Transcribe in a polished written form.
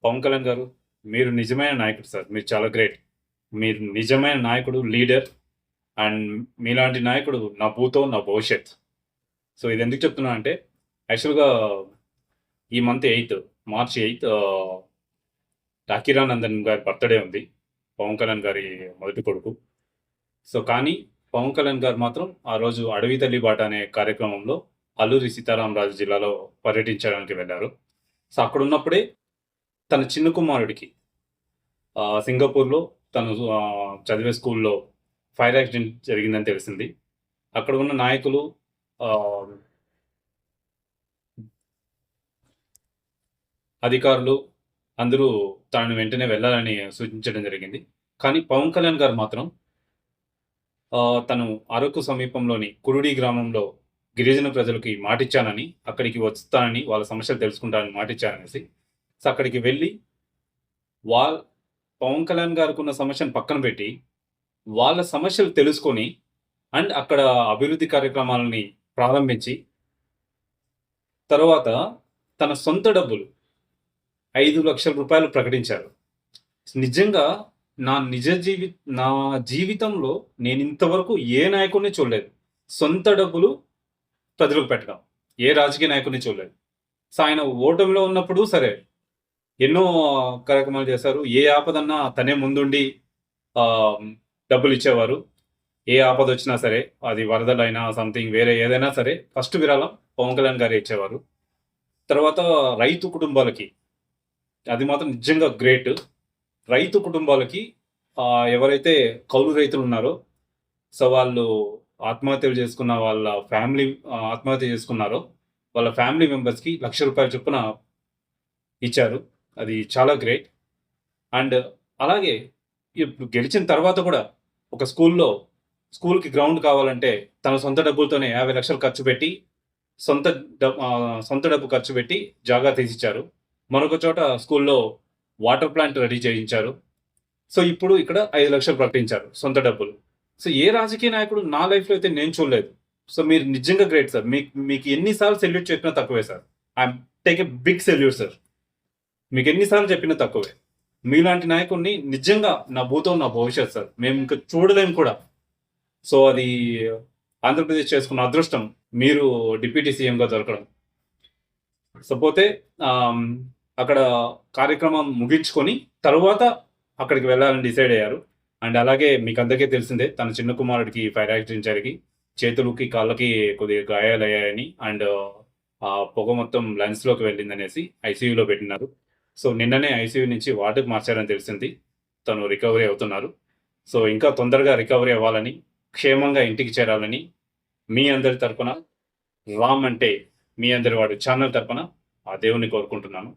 పవన్ కళ్యాణ్ గారు, మీరు నిజమైన నాయకుడు సార్. మీరు చాలా గ్రేట్. మీరు నిజమైన నాయకుడు, లీడర్. అండ్ మీలాంటి నాయకుడు నా భూతో, నా భవిష్యత్. సో, ఇదెందుకు చెప్తున్నానంటే, యాక్చువల్‌గా ఈ మంత్ 8 మార్చ్ 8 రాఖీరానందన్ గారి బర్త్‌డే ఉంది. పవన్ కళ్యాణ్ గారి మొదటి కొడుకు. సో, కానీ పవన్ కళ్యాణ్ గారు మాత్రం ఆ రోజు 'అడవి తల్లి బాట' అనే కార్యక్రమంలో అల్లూరి సీతారామరాజు జిల్లాలో పర్యటించడానికి వెళ్లారు. సో, అక్కడున్నప్పుడే తన చిన్న కుమారుడికి సింగపూర్‌లో తను చదివే స్కూల్‌లో ఫైర్ యాక్సిడెంట్ జరిగిందని తెలిసింది. అక్కడ ఉన్న నాయకులు ఆహ్, అధికారులు అందరూ తనని వెంటనే వెళ్ళాలని సూచించడం జరిగింది. కానీ పవన్ కళ్యాణ్ గారు మాత్రం తను అరకు సమీపంలోని కురుడి గ్రామంలో గిరిజన ప్రజలకి మాటిచ్చానని, అక్కడికి వస్తానని, వాళ్ళ సమస్యలు తెలుసుకుంటానని మాటిచ్చాననేసి, సో, అక్కడికి వెళ్ళి వాల్ పవన్ కళ్యాణ్ గారికున్న సమస్యను పక్కన పెట్టి, వాళ్ళ సమస్యలు తెలుసుకొని అండ్ అక్కడ అభివృద్ధి కార్యక్రమాలని ప్రారంభించి, తరువాత తన సొంత డబ్బులు రూ. 5,00,000 ప్రకటించారు. నిజంగా నా జీవితంలో నేనింతవరకు ఏ నాయకుడిని చూడలేదు. సొంత డబ్బులు ప్రజలకు పెట్టడం. ఏ రాజకీయ నాయకుడిని చూడలేదు. సో, ఆయన ఓటమిలో ఉన్నప్పుడు సరే, ఎన్నో కార్యక్రమాలు చేశారు. ఏ ఆపదన్నా తనే ముందుండి ఆహ్, డబ్బులిచ్చేవారు. ఏ ఆపదొచ్చినా సరే, అది వరదలైనా సంథింగ్ వేరే ఏదైనా సరే, ఫస్ట్ విరాళం పవన్ కళ్యాణ్ గారే ఇచ్చేవారు. తర్వాత రైతు కుటుంబాలకి, అది మాత్రం నిజంగా గ్రేట్. రైతు కుటుంబాలకి ఎవరైతే కౌలు రైతులున్నారో, సో, వాళ్ళు ఆత్మహత్యలు చేసుకున్న వాళ్ళ ఫ్యామిలీ ఆత్మహత్య చేసుకున్నారో, వాళ్ళ ఫ్యామిలీ మెంబర్స్‌కి రూ. 1,00,000 చొప్పున ఇచ్చారు. అది చాలా గ్రేట్. అండ్ అలాగే ఇప్పుడు గెలిచిన తర్వాత కూడా ఒక స్కూల్‌కి గ్రౌండ్ కావాలంటే తన సొంత డబ్బులతోనే 50,00,000 ఖర్చు పెట్టి, సొంత డబ్బు ఖర్చు పెట్టి జాగా తీసిచ్చారు. మరొక చోట స్కూల్‌లో వాటర్ ప్లాంట్ రెడీ చేయించారు. సో, ఇప్పుడు ఇక్కడ 5,00,000 ప్రకటించారు సొంత డబ్బులు. సో, ఏ రాజకీయ నాయకుడు నా లైఫ్‌లో అయితే నేను చూడలేదు. సో, మీరు నిజంగా గ్రేట్ సార్. మీకు ఎన్ని సార్లు సెల్యూట్ చెప్పినా తక్కువే sir. I am take a big salute sir. మీకు ఎన్ని సార్లు చెప్పినా తక్కువే. మీలాంటి నాయకుడిని నిజంగా నా భూతం, నా భవిష్యత్ సార్. మేము ఇంక చూడలేము కూడా. సో, అది ఆంధ్రప్రదేశ్ చేసుకున్న అదృష్టం మీరు డిప్యూటీ సీఎంగా దొరకడం. సో, పోతే అక్కడ కార్యక్రమం ముగించుకొని తరువాత అక్కడికి వెళ్ళాలని డిసైడ్ అయ్యారు. అండ్ అలాగే మీకందరికీ తెలిసిందే, తన చిన్న కుమారుడికి ఫైర్ యాక్సిడెంట్ జరిగి చేతులకి, కాళ్ళకి కొద్దిగా గాయాలయ్యాయని అండ్ ఆ పొగ మొత్తం లంగ్స్‌లోకి వెళ్ళిందనేసి ఐసీయూలో పెట్టినారు. సో, నిన్ననే ఐసీయూ నుంచి వార్డుకి మార్చారని తెలిసింది. తను రికవరీ అవుతున్నారు. సో, ఇంకా తొందరగా రికవరీ అవ్వాలని, క్షేమంగా ఇంటికి చేరాలని మీ అందరి తరపున, రామ్ అంటే మీ అందరి వాడు ఛానల్ తరపున ఆ దేవుడిని కోరుకుంటున్నాను.